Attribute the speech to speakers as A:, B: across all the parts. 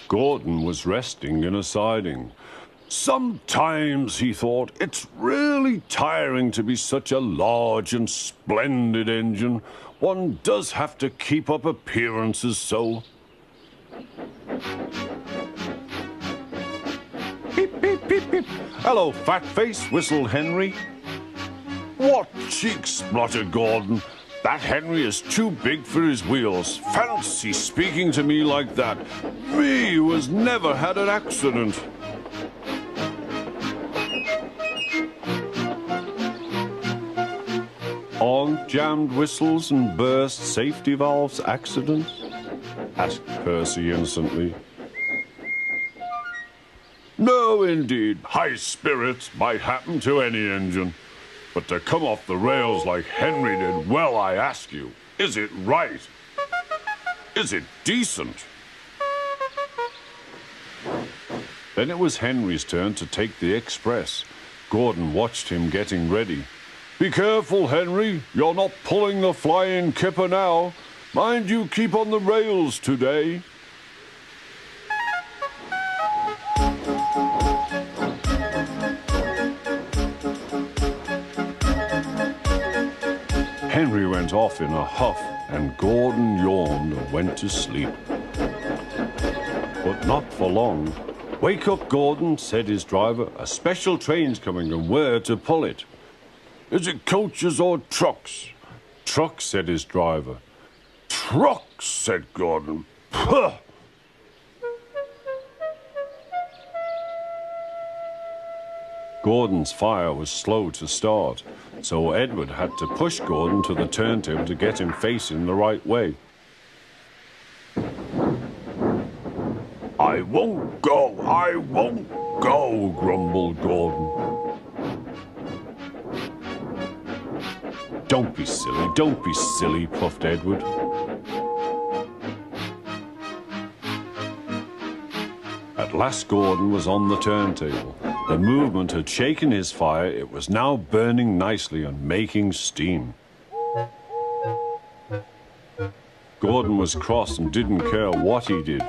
A: Gordon was resting in a siding. Sometimes, he thought, it's really tiring to be such a large and splendid engine. One does have to keep up appearances so. Beep, beep, beep, beep. Hello, fat face, whistled Henry. What cheeks, spluttered Gordon. That Henry is too big for his wheels. Fancy speaking to me like that. Me who has never had an accident. Aren't jammed whistles and burst safety valves accidents? Asked Percy innocently. No, indeed. High spirits might happen to any engine. But to come off the rails like Henry did, well, I ask you, is it right? Is it decent? Then it was Henry's turn to take the express. Gordon watched him getting ready. Be careful, Henry. You're not pulling the flying kipper now. Mind you keep on the rails today. Henry went off in a huff, and Gordon yawned and went to sleep. But not for long. Wake up, Gordon, said his driver. A special train's coming, and we're to pull it. Is it coaches or trucks? Trucks, said his driver. Trucks, said Gordon. Puh! Gordon's fire was slow to start, so Edward had to push Gordon to the turntable to get him facing the right way. I won't go, grumbled Gordon. Don't be silly, puffed Edward. At last Gordon was on the turntable. The movement had shaken his fire. It was now burning nicely and making steam. Gordon was cross and didn't care what he did.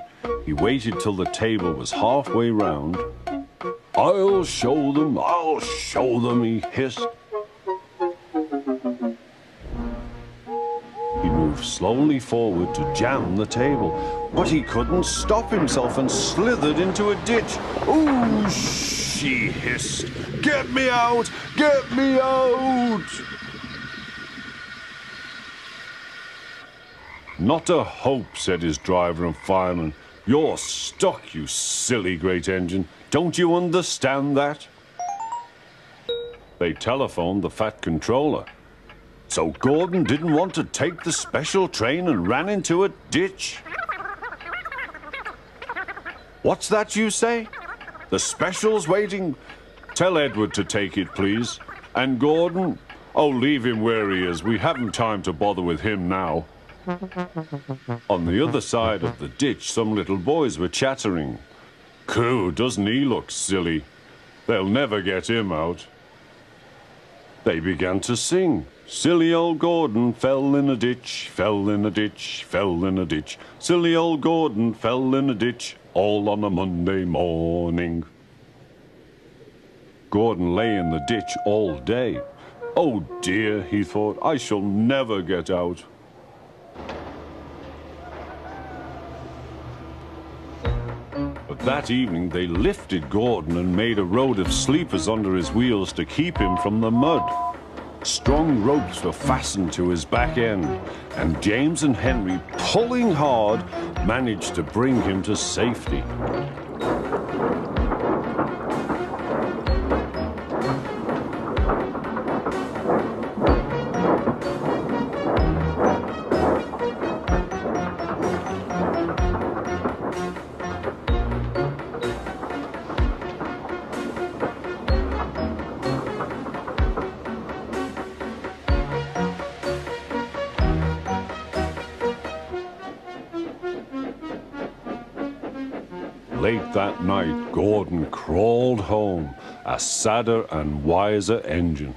A: He waited till the table was halfway round. I'll show them, he hissed. He moved slowly forward to jam the table, but he couldn't stop himself and slithered into a ditch. Ooh, she hissed. Get me out! Get me out! Not a hope, said his driver and fireman. You're stuck, you silly great engine. Don't you understand that? They telephoned the Fat Controller. So Gordon didn't want to take the special train and ran into a ditch. What's that you say? The special's waiting? Tell Edward to take it, please. And Gordon? Oh, leave him where he is. We haven't time to bother with him now. On the other side of the ditch, some little boys were chattering. Coo, doesn't he look silly? They'll never get him out. They began to sing. Silly old Gordon fell in a ditch, fell in a ditch, fell in a ditch. Silly old Gordon fell in a ditch, all on a Monday morning. Gordon lay in the ditch all day. Oh dear, he thought, I shall never get out. But that evening they lifted Gordon and made a road of sleepers under his wheels to keep him from the mud. Strong ropes were fastened to his back end, and James and Henry, pulling hard, managed to bring him to safety. Late that night, Gordon crawled home, a sadder and wiser engine.